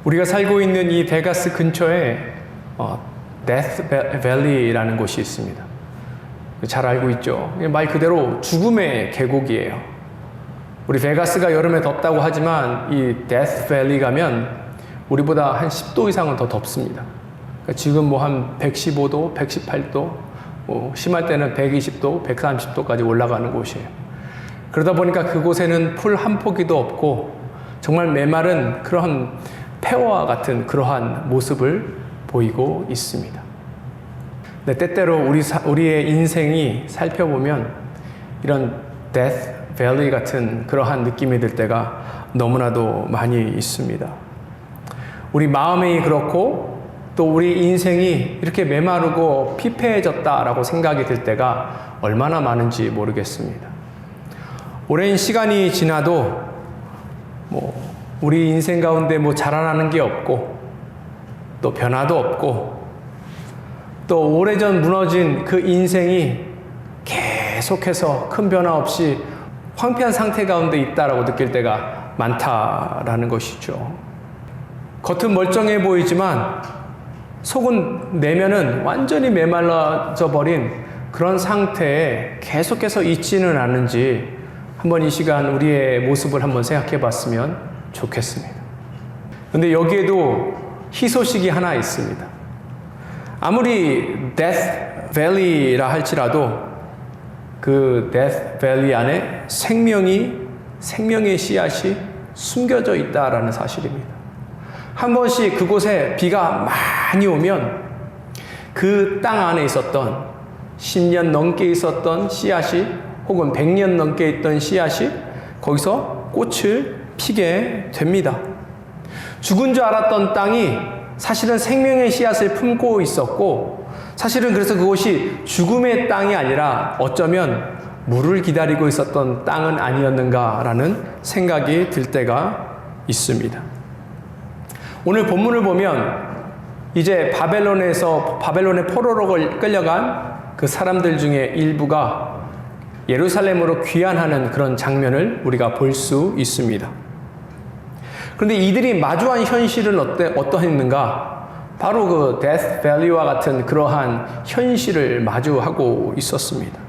우리가 살고 있는 이 베가스 근처에 데스 밸리라는 곳이 있습니다. 잘 알고 있죠. 말 그대로 죽음의 계곡이에요. 우리 베가스가 여름에 덥다고 하지만 이 데스 밸리 가면 우리보다 한 10도 이상은 더 덥습니다. 지금 뭐 한 115도, 118도, 심할 때는 120도, 130도까지 올라가는 곳이에요. 그러다 보니까 그곳에는 풀 한 포기도 없고 정말 메마른 그런 폐허와 같은 그러한 모습을 보이고 있습니다. 근데 때때로 우리의 인생이 살펴보면 이런 데스 밸리 같은 그러한 느낌이 들 때가 너무나도 많이 있습니다. 우리 마음이 그렇고 또 우리 인생이 이렇게 메마르고 피폐해졌다라고 생각이 들 때가 얼마나 많은지 모르겠습니다. 오랜 시간이 지나도 우리 인생 가운데 자라나는 게 없고 또 변화도 없고 또 오래전 무너진 그 인생이 계속해서 큰 변화 없이 황폐한 상태 가운데 있다라고 느낄 때가 많다라는 것이죠. 겉은 멀쩡해 보이지만 속은 내면은 완전히 메말라져 버린 그런 상태에 계속해서 있지는 않은지 한번 이 시간 우리의 모습을 한번 생각해 봤으면 좋겠습니다. 근데 여기에도 희소식이 하나 있습니다. 아무리 데스 밸리라 할지라도 그 데스 밸리 안에 생명의 씨앗이 숨겨져 있다라는 사실입니다. 한 번씩 그곳에 비가 많이 오면 그 땅 안에 있었던 10년 넘게 있었던 씨앗이 혹은 100년 넘게 있던 씨앗이 거기서 꽃을 피게 됩니다. 죽은 줄 알았던 땅이 사실은 생명의 씨앗을 품고 있었고 사실은 그래서 그곳이 죽음의 땅이 아니라 어쩌면 물을 기다리고 있었던 땅은 아니었는가라는 생각이 들 때가 있습니다. 오늘 본문을 보면 이제 바벨론의 포로로 끌려간 그 사람들 중에 일부가 예루살렘으로 귀환하는 그런 장면을 우리가 볼 수 있습니다. 그런데 이들이 마주한 현실은 어떠했는가? 바로 그 데스 밸리와 같은 그러한 현실을 마주하고 있었습니다.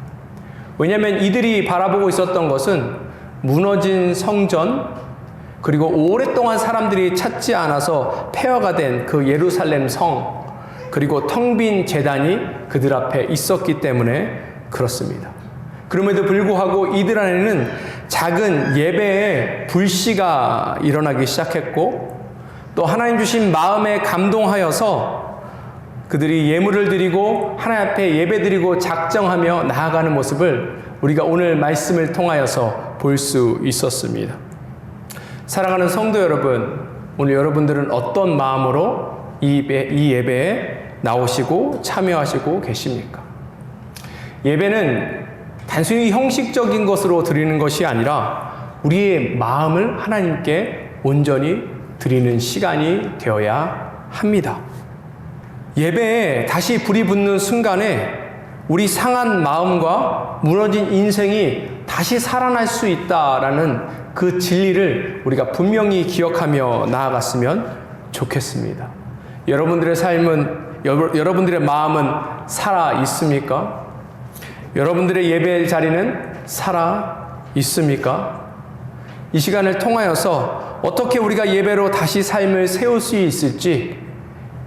왜냐하면 이들이 바라보고 있었던 것은 무너진 성전, 그리고 오랫동안 사람들이 찾지 않아서 폐허가 된 그 예루살렘 성, 그리고 텅 빈 제단이 그들 앞에 있었기 때문에 그렇습니다. 그럼에도 불구하고 이들 안에는 작은 예배의 불씨가 일어나기 시작했고 또 하나님 주신 마음에 감동하여서 그들이 예물을 드리고 하나님 앞에 예배 드리고 작정하며 나아가는 모습을 우리가 오늘 말씀을 통하여서 볼 수 있었습니다. 사랑하는 성도 여러분, 오늘 여러분들은 어떤 마음으로 이 예배에 나오시고 참여하시고 계십니까? 예배는 단순히 형식적인 것으로 드리는 것이 아니라 우리의 마음을 하나님께 온전히 드리는 시간이 되어야 합니다. 예배에 다시 불이 붙는 순간에 우리 상한 마음과 무너진 인생이 다시 살아날 수 있다라는 그 진리를 우리가 분명히 기억하며 나아갔으면 좋겠습니다. 여러분들의 삶은, 여러분들의 마음은 살아 있습니까? 여러분들의 예배 자리는 살아 있습니까? 이 시간을 통하여서 어떻게 우리가 예배로 다시 삶을 세울 수 있을지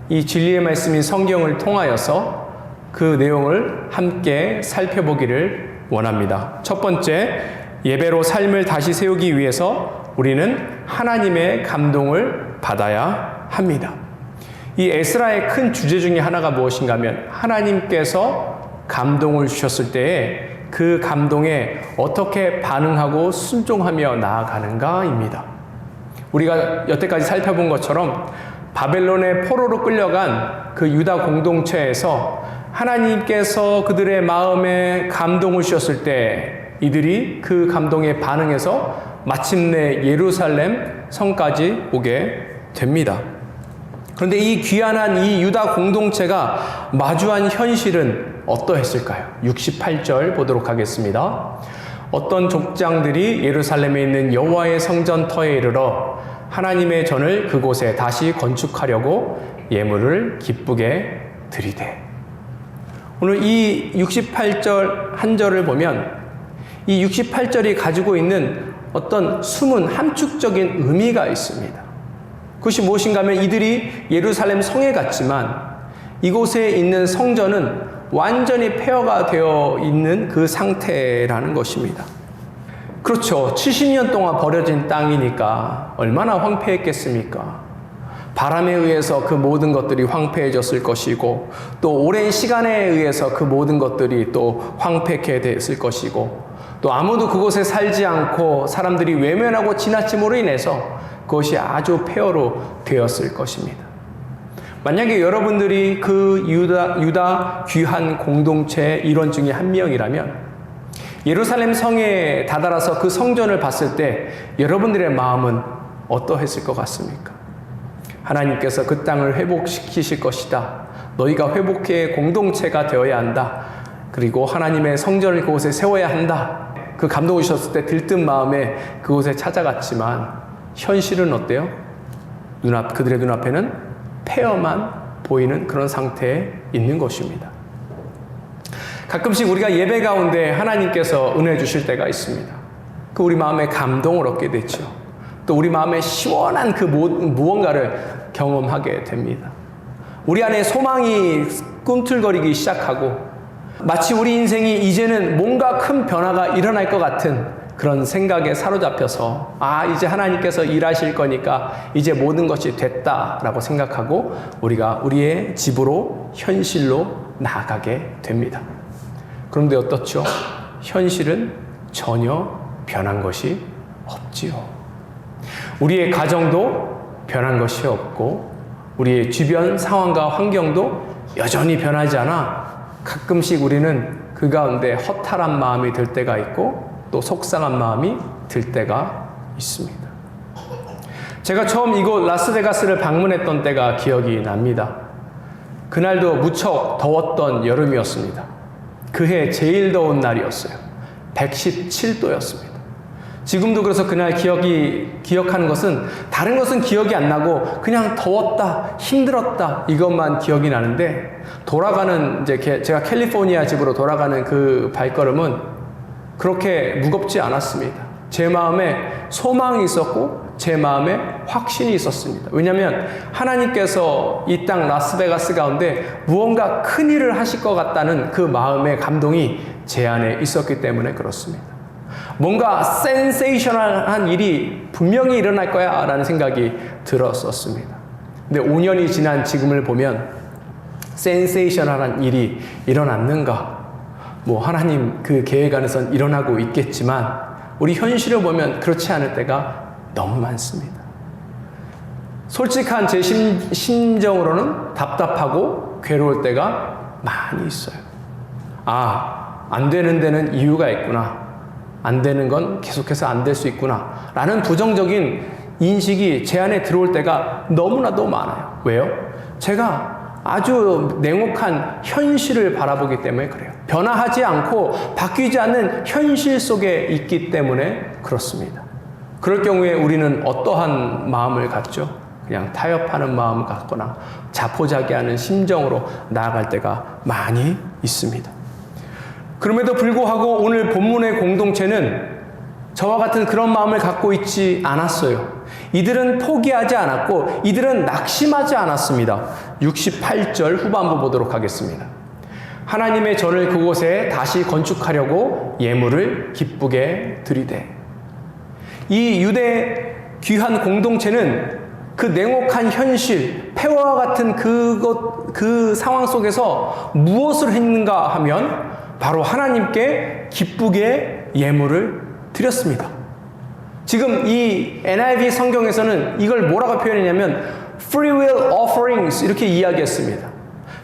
이 진리의 말씀인 성경을 통하여서 그 내용을 함께 살펴보기를 원합니다. 첫 번째, 예배로 삶을 다시 세우기 위해서 우리는 하나님의 감동을 받아야 합니다. 이 에스라의 큰 주제 중에 하나가 무엇인가 하면 하나님께서 감동을 주셨을 때에 그 감동에 어떻게 반응하고 순종하며 나아가는가입니다. 우리가 여태까지 살펴본 것처럼 바벨론의 포로로 끌려간 그 유다 공동체에서 하나님께서 그들의 마음에 감동을 주셨을 때 이들이 그 감동에 반응해서 마침내 예루살렘 성까지 오게 됩니다. 그런데 이 귀환한 이 유다 공동체가 마주한 현실은 어떠했을까요? 68절 보도록 하겠습니다. 어떤 족장들이 예루살렘에 있는 여호와의 성전 터에 이르러 하나님의 전을 그곳에 다시 건축하려고 예물을 기쁘게 드리되. 오늘 이 68절 한 절을 보면 이 68절이 가지고 있는 어떤 숨은 함축적인 의미가 있습니다. 그것이 무엇인가 하면 이들이 예루살렘 성에 갔지만 이곳에 있는 성전은 완전히 폐허가 되어 있는 그 상태라는 것입니다. 그렇죠. 70년 동안 버려진 땅이니까 얼마나 황폐했겠습니까? 바람에 의해서 그 모든 것들이 황폐해졌을 것이고 또 오랜 시간에 의해서 그 모든 것들이 또 황폐케 됐을 것이고 또 아무도 그곳에 살지 않고 사람들이 외면하고 지나침으로 인해서 그것이 아주 폐허로 되었을 것입니다. 만약에 여러분들이 그 유다 귀한 공동체의 일원 중에 한 명이라면 예루살렘 성에 다다라서 그 성전을 봤을 때 여러분들의 마음은 어떠했을 것 같습니까? 하나님께서 그 땅을 회복시키실 것이다. 너희가 회복의 공동체가 되어야 한다. 그리고 하나님의 성전을 그곳에 세워야 한다. 그 감동을 주셨을 때 들뜬 마음에 그곳에 찾아갔지만 현실은 어때요? 그들의 눈앞에는 폐허만 보이는 그런 상태에 있는 것입니다. 가끔씩 우리가 예배 가운데 하나님께서 은혜 주실 때가 있습니다. 그 우리 마음에 감동을 얻게 되죠. 또 우리 마음에 시원한 그 무언가를 경험하게 됩니다. 우리 안에 소망이 꿈틀거리기 시작하고 마치 우리 인생이 이제는 뭔가 큰 변화가 일어날 것 같은 그런 생각에 사로잡혀서 이제 하나님께서 일하실 거니까 이제 모든 것이 됐다라고 생각하고 우리가 우리의 집으로 현실로 나아가게 됩니다. 그런데 어떻죠? 현실은 전혀 변한 것이 없지요. 우리의 가정도 변한 것이 없고 우리의 주변 상황과 환경도 여전히 변하지 않아 가끔씩 우리는 그 가운데 허탈한 마음이 들 때가 있고 또 속상한 마음이 들 때가 있습니다. 제가 처음 이곳 라스베가스를 방문했던 때가 기억이 납니다. 그날도 무척 더웠던 여름이었습니다. 그해 제일 더운 날이었어요. 117도였습니다. 지금도 그래서 그날 기억하는 것은 다른 것은 기억이 안 나고 그냥 더웠다, 힘들었다 이것만 기억이 나는데 돌아가는 제가 캘리포니아 집으로 돌아가는 그 발걸음은 그렇게 무겁지 않았습니다. 제 마음에 소망이 있었고 제 마음에 확신이 있었습니다. 왜냐하면 하나님께서 이 땅 라스베가스 가운데 무언가 큰 일을 하실 것 같다는 그 마음의 감동이 제 안에 있었기 때문에 그렇습니다. 뭔가 센세이셔널한 일이 분명히 일어날 거야 라는 생각이 들었었습니다. 근데 5년이 지난 지금을 보면 센세이셔널한 일이 일어났는가? 하나님 그 계획 안에선 일어나고 있겠지만 우리 현실을 보면 그렇지 않을 때가 너무 많습니다. 솔직한 제 심정으로는 답답하고 괴로울 때가 많이 있어요. 안 되는 데는 이유가 있구나. 안 되는 건 계속해서 안 될 수 있구나. 라는 부정적인 인식이 제 안에 들어올 때가 너무나도 많아요. 왜요? 제가 아주 냉혹한 현실을 바라보기 때문에 그래요. 변화하지 않고 바뀌지 않는 현실 속에 있기 때문에 그렇습니다. 그럴 경우에 우리는 어떠한 마음을 갖죠? 그냥 타협하는 마음을 갖거나 자포자기하는 심정으로 나아갈 때가 많이 있습니다. 그럼에도 불구하고 오늘 본문의 공동체는 저와 같은 그런 마음을 갖고 있지 않았어요. 이들은 포기하지 않았고 이들은 낙심하지 않았습니다. 68절 후반부 보도록 하겠습니다. 하나님의 전을 그곳에 다시 건축하려고 예물을 기쁘게 드리되. 이 유대 귀한 공동체는 그 냉혹한 현실, 폐허와 같은 그 상황 속에서 무엇을 했는가 하면 바로 하나님께 기쁘게 예물을 드렸습니다. 지금 이 NIV 성경에서는 이걸 뭐라고 표현했냐면 free will offerings 이렇게 이야기했습니다.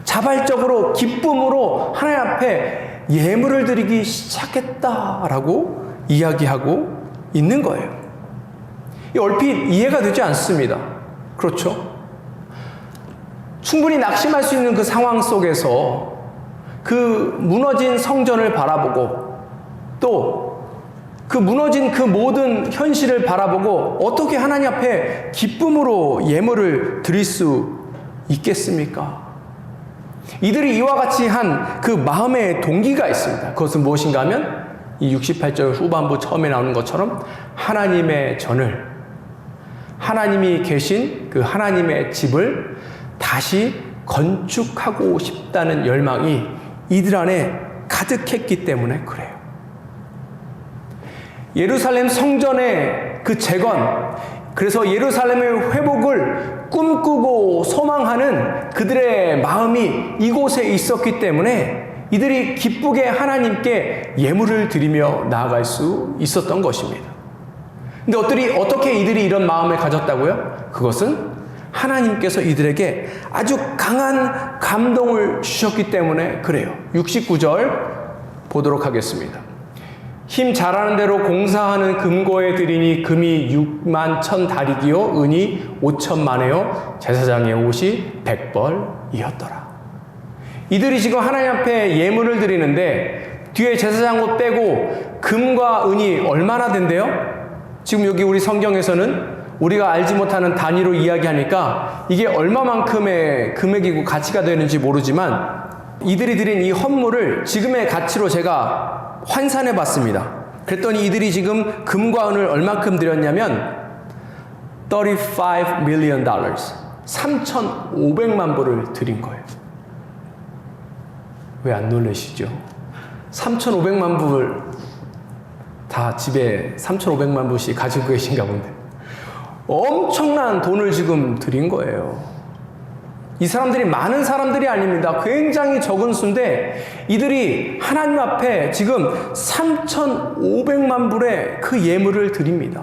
자발적으로 기쁨으로 하나님 앞에 예물을 드리기 시작했다라고 이야기하고 있는 거예요. 이 얼핏 이해가 되지 않습니다. 그렇죠? 충분히 낙심할 수 있는 그 상황 속에서 그 무너진 성전을 바라보고 또 그 무너진 그 모든 현실을 바라보고 어떻게 하나님 앞에 기쁨으로 예물을 드릴 수 있겠습니까? 이들이 이와 같이 한 그 마음의 동기가 있습니다. 그것은 무엇인가 하면 이 68절 후반부 처음에 나오는 것처럼 하나님의 전을, 하나님이 계신 그 하나님의 집을 다시 건축하고 싶다는 열망이 이들 안에 가득했기 때문에 그래요. 예루살렘 성전의 그 재건, 그래서 예루살렘의 회복을 꿈꾸고 소망하는 그들의 마음이 이곳에 있었기 때문에 이들이 기쁘게 하나님께 예물을 드리며 나아갈 수 있었던 것입니다. 근데 어떻게 이들이 이런 마음을 가졌다고요? 그것은 하나님께서 이들에게 아주 강한 감동을 주셨기 때문에 그래요. 69절 보도록 하겠습니다. 힘 잘하는 대로 공사하는 금고에 드리니 금이 6만 1,000다리기요 은이 5천만에요 제사장의 옷이 100벌이었더라. 이들이 지금 하나님 앞에 예물을 드리는데 뒤에 제사장 옷 빼고 금과 은이 얼마나 된대요? 지금 여기 우리 성경에서는 우리가 알지 못하는 단위로 이야기하니까 이게 얼마만큼의 금액이고 가치가 되는지 모르지만 이들이 드린 이 헌물을 지금의 가치로 제가 환산해 봤습니다. 그랬더니 이들이 지금 금과 은을 얼마큼 드렸냐면 $35 million, 3,500만 불을 드린 거예요. 왜 안 놀라시죠? 3,500만 불 다 집에 3,500만 불씩 가지고 계신가 본데 엄청난 돈을 지금 드린 거예요. 이 사람들이 많은 사람들이 아닙니다. 굉장히 적은 수인데 이들이 하나님 앞에 지금 3,500만 불의 그 예물을 드립니다.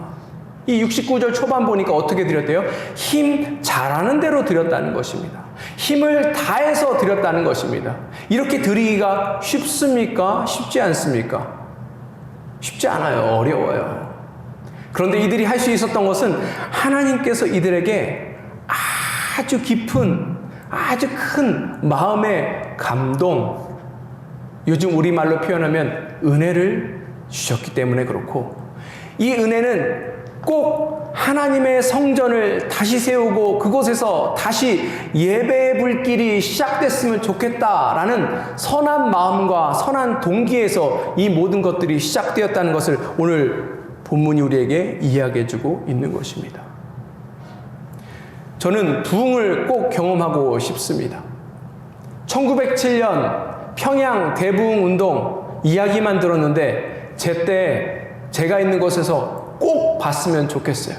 이 69절 초반 보니까 어떻게 드렸대요? 힘 잘하는 대로 드렸다는 것입니다. 힘을 다해서 드렸다는 것입니다. 이렇게 드리기가 쉽습니까? 쉽지 않습니까? 쉽지 않아요. 어려워요. 그런데 이들이 할 수 있었던 것은 하나님께서 이들에게 아주 깊은, 아주 큰 마음의 감동, 요즘 우리말로 표현하면 은혜를 주셨기 때문에 그렇고, 이 은혜는 꼭 하나님의 성전을 다시 세우고 그곳에서 다시 예배의 불길이 시작됐으면 좋겠다라는 선한 마음과 선한 동기에서 이 모든 것들이 시작되었다는 것을 오늘 본문이 우리에게 이야기해주고 있는 것입니다. 저는 부흥을 꼭 경험하고 싶습니다. 1907년 평양 대부흥운동 이야기만 들었는데 제때 제가 있는 곳에서 꼭 봤으면 좋겠어요.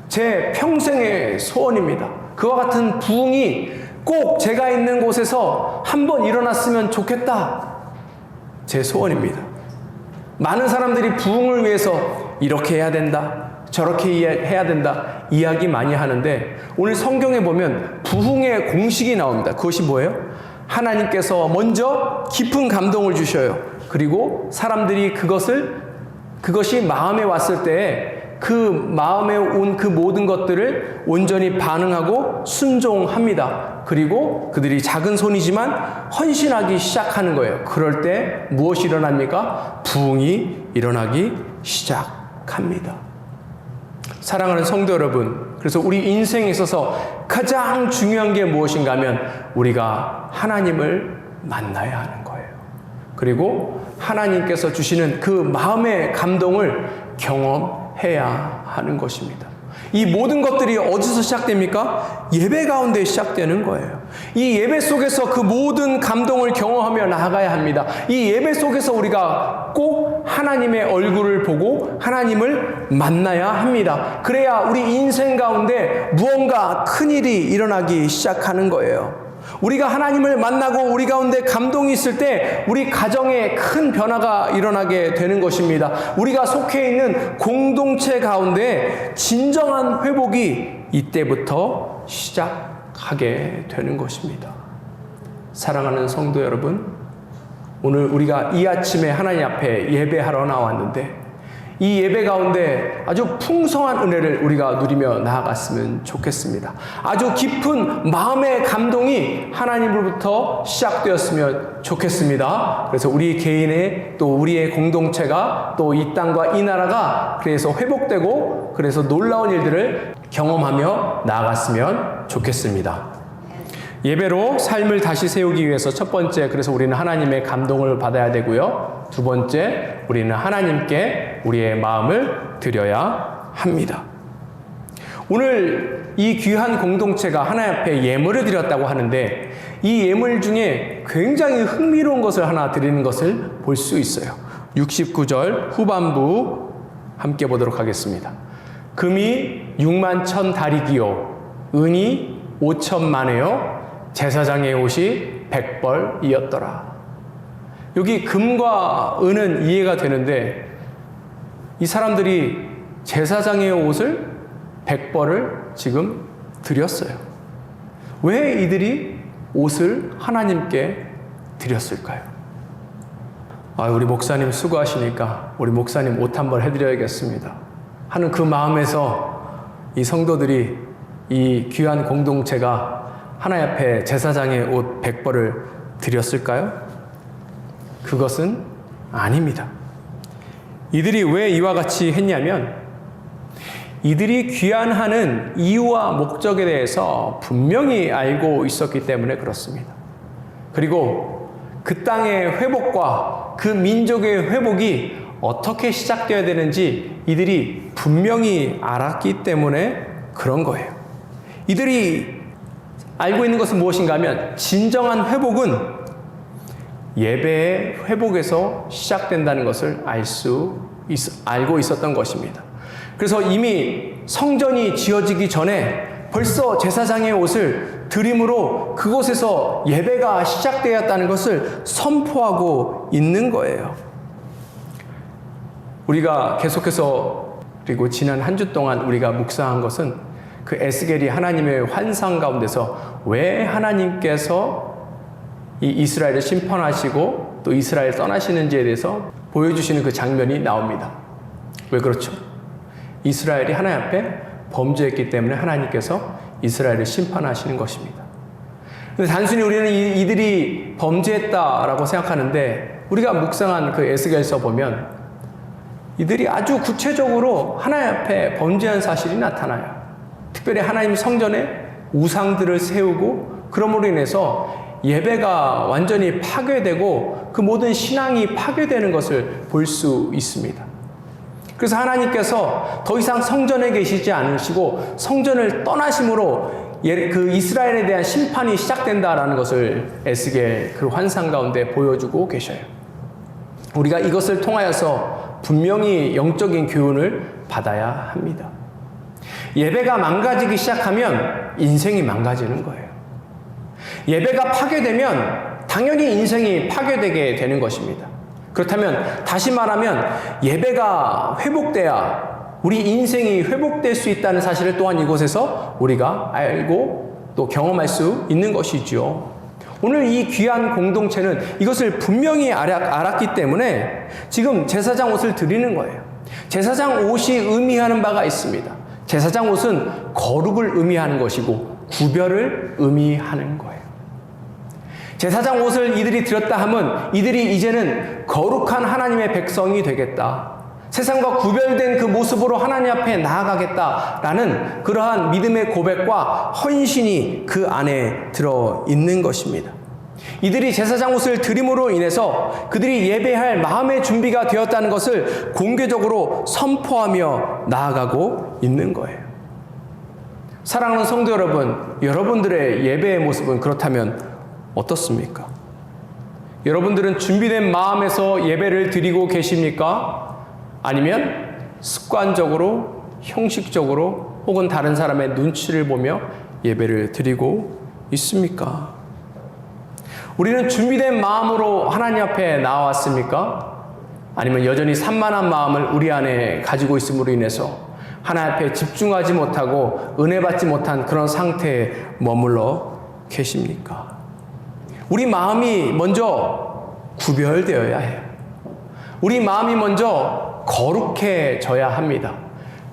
제 평생의 소원입니다. 그와 같은 부흥이 꼭 제가 있는 곳에서 한번 일어났으면 좋겠다. 제 소원입니다. 많은 사람들이 부흥을 위해서 이렇게 해야 된다, 저렇게 해야 된다 이야기 많이 하는데 오늘 성경에 보면 부흥의 공식이 나옵니다. 그것이 뭐예요? 하나님께서 먼저 깊은 감동을 주셔요. 그리고 사람들이 그것이 마음에 왔을 때 그 마음에 온 그 모든 것들을 온전히 반응하고 순종합니다. 그리고 그들이 작은 손이지만 헌신하기 시작하는 거예요. 그럴 때 무엇이 일어납니까? 부흥이 일어나기 시작합니다. 사랑하는 성도 여러분, 그래서 우리 인생에 있어서 가장 중요한 게 무엇인가 하면 우리가 하나님을 만나야 하는 거예요. 그리고 하나님께서 주시는 그 마음의 감동을 경험해야 하는 것입니다. 이 모든 것들이 어디서 시작됩니까? 예배 가운데 시작되는 거예요. 이 예배 속에서 그 모든 감동을 경험하며 나아가야 합니다. 이 예배 속에서 우리가 꼭 하나님의 얼굴을 보고 하나님을 만나야 합니다. 그래야 우리 인생 가운데 무언가 큰일이 일어나기 시작하는 거예요. 우리가 하나님을 만나고 우리 가운데 감동이 있을 때 우리 가정에 큰 변화가 일어나게 되는 것입니다. 우리가 속해 있는 공동체 가운데 진정한 회복이 이때부터 시작하게 되는 것입니다. 사랑하는 성도 여러분, 오늘 우리가 이 아침에 하나님 앞에 예배하러 나왔는데 이 예배 가운데 아주 풍성한 은혜를 우리가 누리며 나아갔으면 좋겠습니다. 아주 깊은 마음의 감동이 하나님으로부터 시작되었으면 좋겠습니다. 그래서 우리 개인의 또 우리의 공동체가 또 이 땅과 이 나라가 그래서 회복되고 그래서 놀라운 일들을 경험하며 나아갔으면 좋겠습니다. 예배로 삶을 다시 세우기 위해서 첫 번째, 그래서 우리는 하나님의 감동을 받아야 되고요. 두 번째, 우리는 하나님께 우리의 마음을 드려야 합니다. 오늘 이 귀한 공동체가 하나님 앞에 예물을 드렸다고 하는데 이 예물 중에 굉장히 흥미로운 것을 하나 드리는 것을 볼 수 있어요. 69절 후반부 함께 보도록 하겠습니다. 금이 6만 다리기요 은이 5천만에요 제사장의 옷이 100벌이었더라. 여기 금과 은은 이해가 되는데 이 사람들이 제사장의 옷을 100벌을 지금 드렸어요. 왜 이들이 옷을 하나님께 드렸을까요? 우리 목사님 수고하시니까 우리 목사님 옷 한 벌 해드려야겠습니다 하는 그 마음에서 이 성도들이 이 귀한 공동체가 하나님 앞에 제사장의 옷 100벌을 드렸을까요? 그것은 아닙니다. 이들이 왜 이와 같이 했냐면 이들이 귀환하는 이유와 목적에 대해서 분명히 알고 있었기 때문에 그렇습니다. 그리고 그 땅의 회복과 그 민족의 회복이 어떻게 시작되어야 되는지 이들이 분명히 알았기 때문에 그런 거예요. 이들이 알고 있는 것은 무엇인가 하면 진정한 회복은 예배의 회복에서 시작된다는 것을 알고 있었던 것입니다. 그래서 이미 성전이 지어지기 전에 벌써 제사장의 옷을 드림으로 그곳에서 예배가 시작되었다는 것을 선포하고 있는 거예요. 우리가 계속해서 그리고 지난 한 주 동안 우리가 묵상한 것은 그 에스겔이 하나님의 환상 가운데서 왜 하나님께서 이 이스라엘을 심판하시고 또 이스라엘 떠나시는지에 대해서 보여주시는 그 장면이 나옵니다. 왜 그렇죠? 이스라엘이 하나님 앞에 범죄했기 때문에 하나님께서 이스라엘을 심판하시는 것입니다. 근데 단순히 우리는 이들이 범죄했다라고 생각하는데 우리가 묵상한 그 에스겔서 보면 이들이 아주 구체적으로 하나님 앞에 범죄한 사실이 나타나요. 특별히 하나님 성전에 우상들을 세우고 그러므로 인해서 예배가 완전히 파괴되고 그 모든 신앙이 파괴되는 것을 볼 수 있습니다. 그래서 하나님께서 더 이상 성전에 계시지 않으시고 성전을 떠나심으로 그 이스라엘에 대한 심판이 시작된다라는 것을 에스겔 그 환상 가운데 보여주고 계셔요. 우리가 이것을 통하여서 분명히 영적인 교훈을 받아야 합니다. 예배가 망가지기 시작하면 인생이 망가지는 거예요. 예배가 파괴되면 당연히 인생이 파괴되게 되는 것입니다. 그렇다면 다시 말하면 예배가 회복돼야 우리 인생이 회복될 수 있다는 사실을 또한 이곳에서 우리가 알고 또 경험할 수 있는 것이지요. 오늘 이 귀한 공동체는 이것을 분명히 알았기 때문에 지금 제사장 옷을 드리는 거예요. 제사장 옷이 의미하는 바가 있습니다. 제사장 옷은 거룩을 의미하는 것이고 구별을 의미하는 거예요. 제사장 옷을 이들이 드렸다 하면 이들이 이제는 거룩한 하나님의 백성이 되겠다. 세상과 구별된 그 모습으로 하나님 앞에 나아가겠다라는 그러한 믿음의 고백과 헌신이 그 안에 들어 있는 것입니다. 이들이 제사장 옷을 드림으로 인해서 그들이 예배할 마음의 준비가 되었다는 것을 공개적으로 선포하며 나아가고 있는 거예요. 사랑하는 성도 여러분, 여러분들의 예배의 모습은 그렇다면 어떻습니까? 여러분들은 준비된 마음에서 예배를 드리고 계십니까? 아니면 습관적으로, 형식적으로 혹은 다른 사람의 눈치를 보며 예배를 드리고 있습니까? 우리는 준비된 마음으로 하나님 앞에 나왔습니까? 아니면 여전히 산만한 마음을 우리 안에 가지고 있음으로 인해서 하나님 앞에 집중하지 못하고 은혜 받지 못한 그런 상태에 머물러 계십니까? 우리 마음이 먼저 구별되어야 해요. 우리 마음이 먼저 거룩해져야 합니다.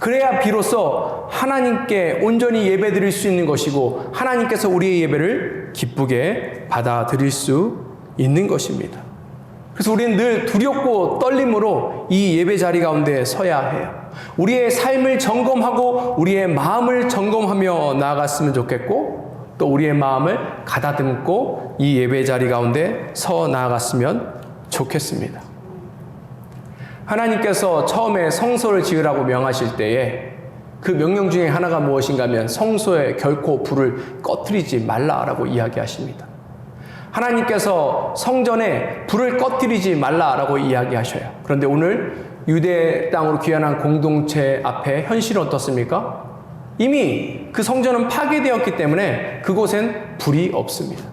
그래야 비로소 하나님께 온전히 예배드릴 수 있는 것이고 하나님께서 우리의 예배를 기쁘게 받아들일 수 있는 것입니다. 그래서 우리는 늘 두렵고 떨림으로 이 예배 자리 가운데 서야 해요. 우리의 삶을 점검하고 우리의 마음을 점검하며 나아갔으면 좋겠고 또 우리의 마음을 가다듬고 이 예배 자리 가운데 서 나아갔으면 좋겠습니다. 하나님께서 처음에 성소를 지으라고 명하실 때에 그 명령 중에 하나가 무엇인가 하면 성소에 결코 불을 꺼뜨리지 말라라고 이야기하십니다. 하나님께서 성전에 불을 꺼뜨리지 말라라고 이야기하셔요. 그런데 오늘 유대 땅으로 귀환한 공동체 앞에 현실은 어떻습니까? 이미 그 성전은 파괴되었기 때문에 그곳엔 불이 없습니다.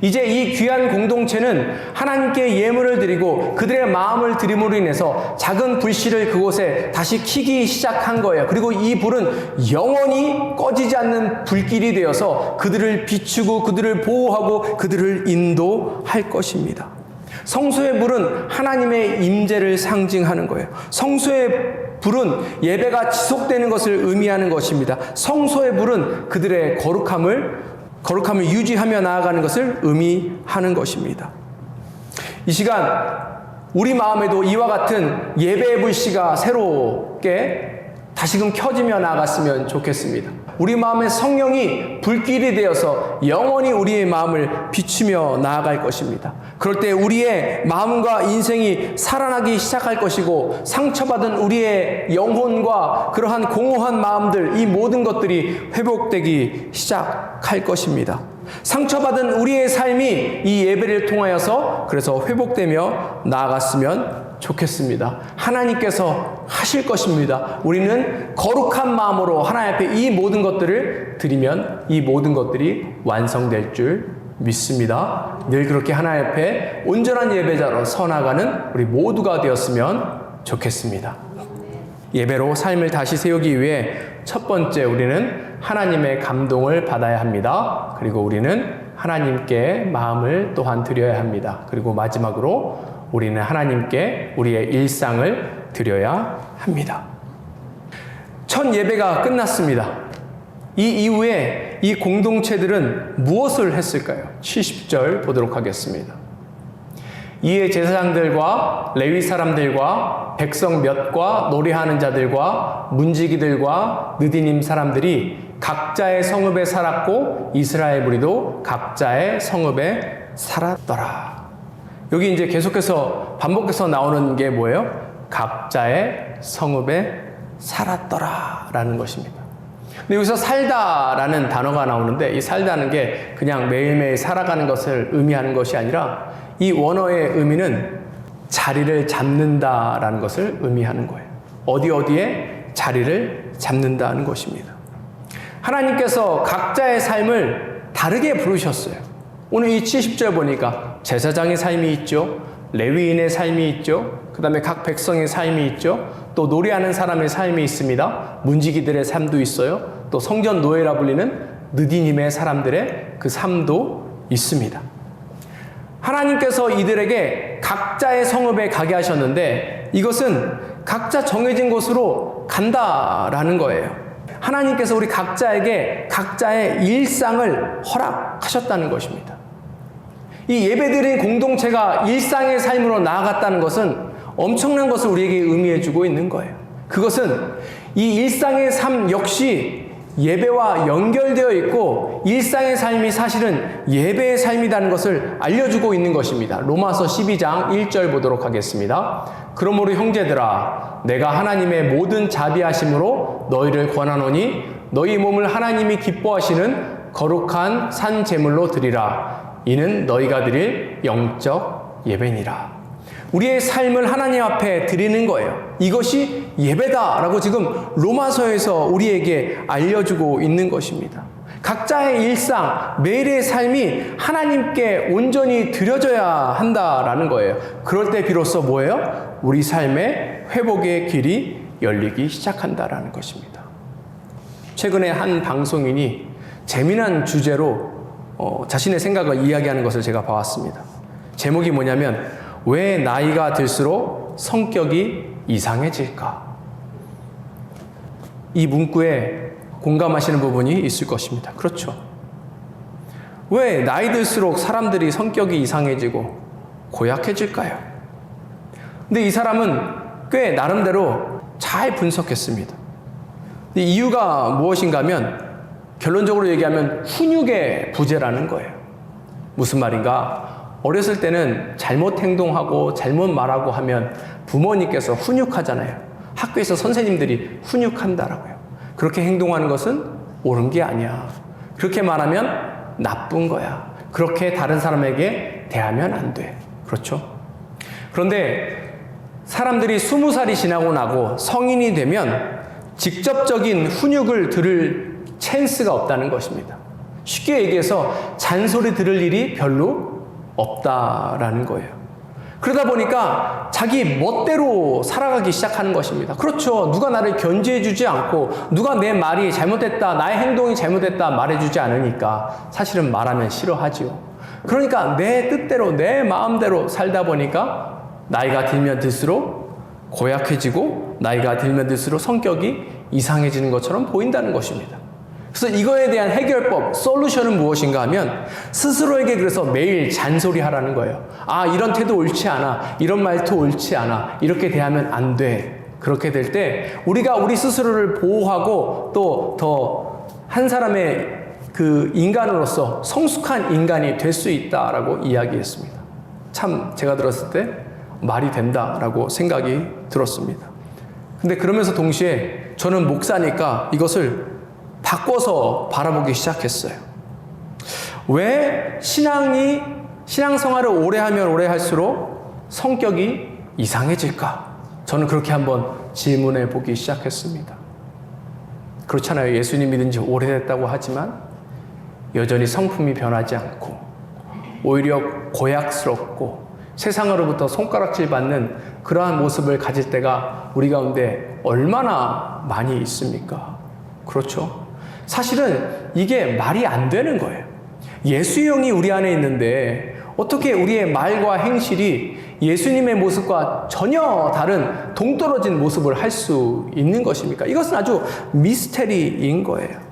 이제 이 귀한 공동체는 하나님께 예물을 드리고 그들의 마음을 드림으로 인해서 작은 불씨를 그곳에 다시 켜기 시작한 거예요. 그리고 이 불은 영원히 꺼지지 않는 불길이 되어서 그들을 비추고 그들을 보호하고 그들을 인도할 것입니다. 성소의 불은 하나님의 임재를 상징하는 거예요. 성소의 불은 예배가 지속되는 것을 의미하는 것입니다. 성소의 불은 그들의 거룩함을 유지하며 나아가는 것을 의미하는 것입니다. 이 시간 우리 마음에도 이와 같은 예배의 불씨가 새롭게 다시금 켜지며 나아갔으면 좋겠습니다. 우리 마음의 성령이 불길이 되어서 영원히 우리의 마음을 비추며 나아갈 것입니다. 그럴 때 우리의 마음과 인생이 살아나기 시작할 것이고 상처받은 우리의 영혼과 그러한 공허한 마음들 이 모든 것들이 회복되기 시작할 것입니다. 상처받은 우리의 삶이 이 예배를 통하여서 그래서 회복되며 나아갔으면 좋겠습니다. 하나님께서 하실 것입니다. 우리는 거룩한 마음으로 하나님 앞에 이 모든 것들을 드리면 이 모든 것들이 완성될 줄 믿습니다. 늘 그렇게 하나님 앞에 온전한 예배자로 서나가는 우리 모두가 되었으면 좋겠습니다. 예배로 삶을 다시 세우기 위해 첫 번째 우리는 하나님의 감동을 받아야 합니다. 그리고 우리는 하나님께 마음을 또한 드려야 합니다. 그리고 마지막으로 우리는 하나님께 우리의 일상을 드려야 합니다. 첫 예배가 끝났습니다. 이 이후에 이 공동체들은 무엇을 했을까요? 70절 보도록 하겠습니다. 이에 제사장들과 레위 사람들과 백성 몇과 노래하는 자들과 문지기들과 느디님 사람들이 각자의 성읍에 살았고 이스라엘 무리도 각자의 성읍에 살았더라. 여기 이제 계속해서 반복해서 나오는 게 뭐예요? 각자의 성읍에 살았더라 라는 것입니다. 근데 여기서 살다라는 단어가 나오는데 이 살다는 게 그냥 매일매일 살아가는 것을 의미하는 것이 아니라 이 원어의 의미는 자리를 잡는다라는 것을 의미하는 거예요. 어디에 자리를 잡는다는 것입니다. 하나님께서 각자의 삶을 다르게 부르셨어요. 오늘 이 70절 보니까 제사장의 삶이 있죠. 레위인의 삶이 있죠. 그 다음에 각 백성의 삶이 있죠. 또 노래하는 사람의 삶이 있습니다. 문지기들의 삶도 있어요. 또 성전 노예라 불리는 느디님의 사람들의 그 삶도 있습니다. 하나님께서 이들에게 각자의 성읍에 가게 하셨는데 이것은 각자 정해진 곳으로 간다라는 거예요. 하나님께서 우리 각자에게 각자의 일상을 허락하셨다는 것입니다. 이 예배드린 공동체가 일상의 삶으로 나아갔다는 것은 엄청난 것을 우리에게 의미해주고 있는 거예요. 그것은 이 일상의 삶 역시 예배와 연결되어 있고 일상의 삶이 사실은 예배의 삶이라는 것을 알려주고 있는 것입니다. 로마서 12장 1절 보도록 하겠습니다. 그러므로 형제들아 내가 하나님의 모든 자비하심으로 너희를 권하노니 너희 몸을 하나님이 기뻐하시는 거룩한 산 제물로 드리라. 이는 너희가 드릴 영적 예배니라. 우리의 삶을 하나님 앞에 드리는 거예요. 이것이 예배다라고 지금 로마서에서 우리에게 알려주고 있는 것입니다. 각자의 일상, 매일의 삶이 하나님께 온전히 드려져야 한다라는 거예요. 그럴 때 비로소 뭐예요? 우리 삶의 회복의 길이 열리기 시작한다라는 것입니다. 최근에 한 방송인이 재미난 주제로 자신의 생각을 이야기하는 것을 제가 봐왔습니다. 제목이 뭐냐면 왜 나이가 들수록 성격이 이상해질까? 이 문구에 공감하시는 부분이 있을 것입니다. 그렇죠. 왜 나이 들수록 사람들이 성격이 이상해지고 고약해질까요? 근데 이 사람은 꽤 나름대로 잘 분석했습니다. 이유가 무엇인가 하면 결론적으로 얘기하면 훈육의 부재라는 거예요. 무슨 말인가? 어렸을 때는 잘못 행동하고 잘못 말하고 하면 부모님께서 훈육하잖아요. 학교에서 선생님들이 훈육한다라고요. 그렇게 행동하는 것은 옳은 게 아니야. 그렇게 말하면 나쁜 거야. 그렇게 다른 사람에게 대하면 안 돼. 그렇죠? 그런데 사람들이 20살이 지나고 나고 성인이 되면 직접적인 훈육을 들을 찬스가 없다는 것입니다. 쉽게 얘기해서 잔소리 들을 일이 별로 없다라는 거예요. 그러다 보니까 자기 멋대로 살아가기 시작하는 것입니다. 그렇죠. 누가 나를 견제해주지 않고 누가 내 말이 잘못됐다, 나의 행동이 잘못됐다 말해주지 않으니까 사실은 말하면 싫어하지요. 그러니까 내 뜻대로 내 마음대로 살다 보니까 나이가 들면 들수록 고약해지고 나이가 들면 들수록 성격이 이상해지는 것처럼 보인다는 것입니다. 그래서 이거에 대한 해결법, 솔루션은 무엇인가 하면 스스로에게 그래서 매일 잔소리하라는 거예요. 아, 이런 태도 옳지 않아. 이런 말도 옳지 않아. 이렇게 대하면 안 돼. 그렇게 될 때 우리가 우리 스스로를 보호하고 또 더 한 사람의 그 인간으로서 성숙한 인간이 될 수 있다라고 이야기했습니다. 참 제가 들었을 때 말이 된다라고 생각이 들었습니다. 근데 그러면서 동시에 저는 목사니까 이것을 바꿔서 바라보기 시작했어요. 왜 신앙생활을 오래 하면 오래 할수록 성격이 이상해질까? 저는 그렇게 한번 질문해 보기 시작했습니다. 그렇잖아요. 예수님 믿은 지 오래됐다고 하지만 여전히 성품이 변하지 않고 오히려 고약스럽고 세상으로부터 손가락질 받는 그러한 모습을 가질 때가 우리 가운데 얼마나 많이 있습니까? 그렇죠? 사실은 이게 말이 안 되는 거예요. 예수의 영이 우리 안에 있는데 어떻게 우리의 말과 행실이 예수님의 모습과 전혀 다른 동떨어진 모습을 할 수 있는 것입니까? 이것은 아주 미스테리인 거예요.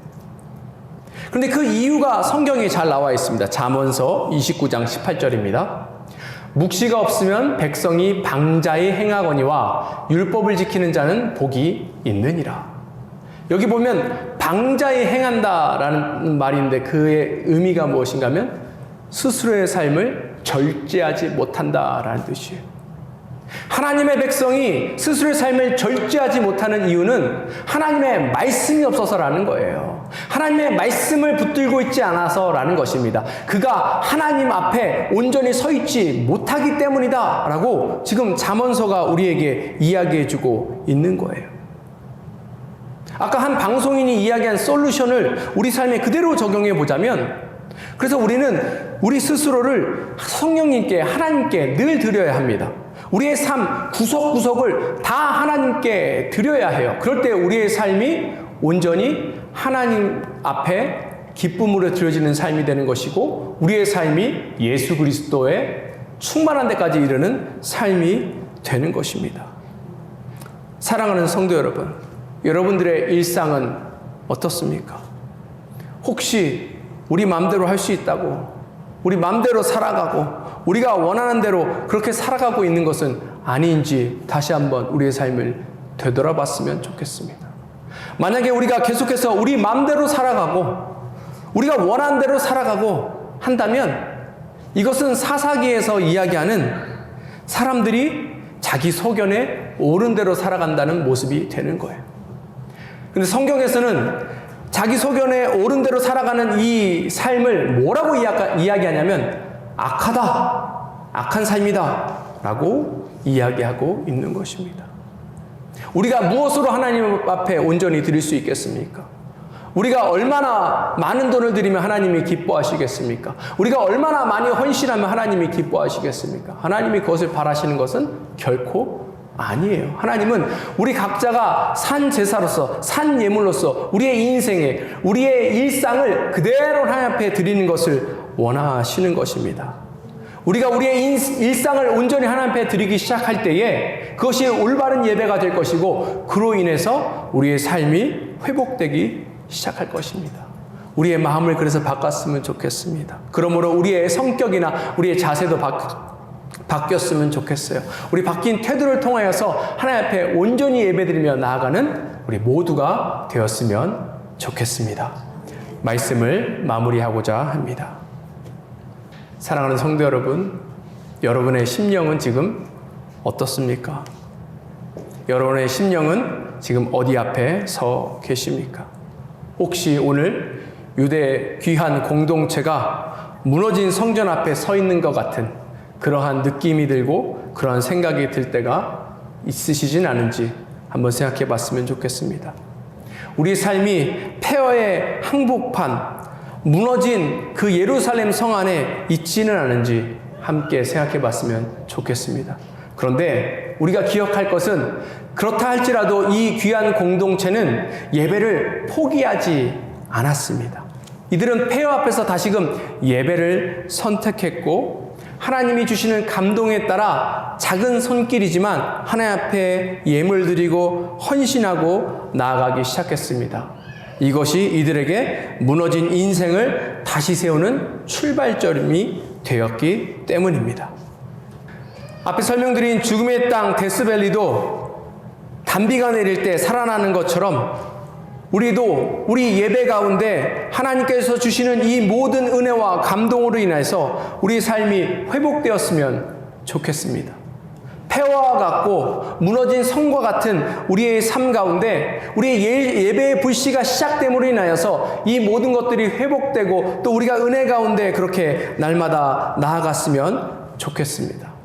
그런데 그 이유가 성경에 잘 나와 있습니다. 잠언서 29장 18절입니다. 묵시가 없으면 백성이 방자히 행하거니와 율법을 지키는 자는 복이 있느니라. 여기 보면 방자히 행한다라는 말인데 그의 의미가 무엇인가 하면 스스로의 삶을 절제하지 못한다라는 뜻이에요. 하나님의 백성이 스스로의 삶을 절제하지 못하는 이유는 하나님의 말씀이 없어서라는 거예요. 하나님의 말씀을 붙들고 있지 않아서라는 것입니다. 그가 하나님 앞에 온전히 서 있지 못하기 때문이다 라고 지금 잠언서가 우리에게 이야기해주고 있는 거예요. 아까 한 방송인이 이야기한 솔루션을 우리 삶에 그대로 적용해 보자면, 그래서 우리는 우리 스스로를 성령님께, 하나님께 늘 드려야 합니다. 우리의 삶 구석구석을 다 하나님께 드려야 해요. 그럴 때 우리의 삶이 온전히 하나님 앞에 기쁨으로 드려지는 삶이 되는 것이고, 우리의 삶이 예수 그리스도의 충만한 데까지 이르는 삶이 되는 것입니다. 사랑하는 성도 여러분, 여러분들의 일상은 어떻습니까? 혹시 우리 마음대로 할 수 있다고, 우리 마음대로 살아가고 우리가 원하는 대로 그렇게 살아가고 있는 것은 아닌지 다시 한번 우리의 삶을 되돌아봤으면 좋겠습니다. 만약에 우리가 계속해서 우리 마음대로 살아가고 우리가 원하는 대로 살아가고 한다면 이것은 사사기에서 이야기하는 사람들이 자기 소견에 옳은 대로 살아간다는 모습이 되는 거예요. 근데 성경에서는 자기 소견에 옳은 대로 살아가는 이 삶을 뭐라고 이야기하냐면 악하다, 악한 삶이다 라고 이야기하고 있는 것입니다. 우리가 무엇으로 하나님 앞에 온전히 드릴 수 있겠습니까? 우리가 얼마나 많은 돈을 드리면 하나님이 기뻐하시겠습니까? 우리가 얼마나 많이 헌신하면 하나님이 기뻐하시겠습니까? 하나님이 그것을 바라시는 것은 결코 아니에요. 하나님은 우리 각자가 산 제사로서, 산 예물로서 우리의 인생에, 우리의 일상을 그대로 하나님 앞에 드리는 것을 원하시는 것입니다. 우리가 우리의 일상을 온전히 하나님 앞에 드리기 시작할 때에 그것이 올바른 예배가 될 것이고 그로 인해서 우리의 삶이 회복되기 시작할 것입니다. 우리의 마음을 그래서 바꿨으면 좋겠습니다. 그러므로 우리의 성격이나 우리의 자세도 바뀌었으면 좋겠어요. 우리 바뀐 태도를 통하여서 하나님 앞에 온전히 예배드리며 나아가는 우리 모두가 되었으면 좋겠습니다. 말씀을 마무리하고자 합니다. 사랑하는 성도 여러분, 여러분의 심령은 지금 어떻습니까? 여러분의 심령은 지금 어디 앞에 서 계십니까? 혹시 오늘 유대 귀한 공동체가 무너진 성전 앞에 서 있는 것 같은 그러한 느낌이 들고 그러한 생각이 들 때가 있으시진 않은지 한번 생각해 봤으면 좋겠습니다. 우리 삶이 폐허의 항복판, 무너진 그 예루살렘 성 안에 있지는 않은지 함께 생각해 봤으면 좋겠습니다. 그런데 우리가 기억할 것은 그렇다 할지라도 이 귀한 공동체는 예배를 포기하지 않았습니다. 이들은 폐허 앞에서 다시금 예배를 선택했고 하나님이 주시는 감동에 따라 작은 손길이지만 하나님 앞에 예물 드리고 헌신하고 나아가기 시작했습니다. 이것이 이들에게 무너진 인생을 다시 세우는 출발점이 되었기 때문입니다. 앞에 설명드린 죽음의 땅 데스밸리도 단비가 내릴 때 살아나는 것처럼 우리도 우리 예배 가운데 하나님께서 주시는 이 모든 은혜와 감동으로 인해서 우리 삶이 회복되었으면 좋겠습니다. 폐허와 같고 무너진 성과 같은 우리의 삶 가운데 우리의 예배의 불씨가 시작됨으로 인하여서 이 모든 것들이 회복되고 또 우리가 은혜 가운데 그렇게 날마다 나아갔으면 좋겠습니다.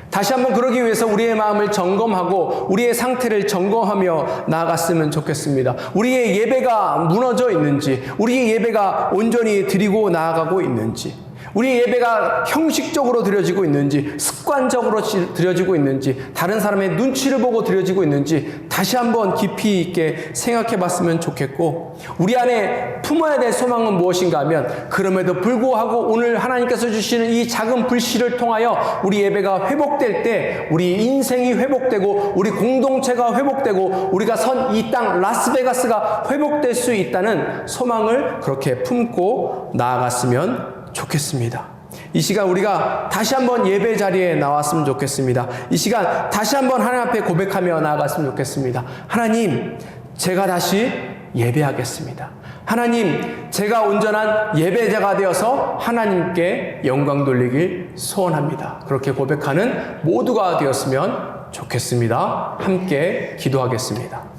다시 한번 그러기 위해서 우리의 마음을 점검하고 우리의 상태를 점검하며 나아갔으면 좋겠습니다. 우리의 예배가 무너져 있는지, 우리의 예배가 온전히 드리고 나아가고 있는지, 우리의 예배가 형식적으로 드려지고 있는지, 습관적으로 드려지고 있는지, 다른 사람의 눈치를 보고 드려지고 있는지 다시 한번 깊이 있게 생각해 봤으면 좋겠고, 우리 안에 품어야 될 소망은 무엇인가 하면 그럼에도 불구하고 오늘 하나님께서 주시는 이 작은 불씨를 통하여 우리 예배가 회복될 때 우리 인생이 회복되고 우리 공동체가 회복되고 우리가 선 이 땅 라스베가스가 회복될 수 있다는 소망을 그렇게 품고 나아갔으면 좋겠습니다. 이 시간 우리가 다시 한번 예배 자리에 나왔으면 좋겠습니다. 이 시간 다시 한번 하나님 앞에 고백하며 나아갔으면 좋겠습니다. 하나님, 제가 다시 예배하겠습니다. 하나님, 제가 온전한 예배자가 되어서 하나님께 영광 돌리길 소원합니다. 그렇게 고백하는 모두가 되었으면 좋겠습니다. 함께 기도하겠습니다.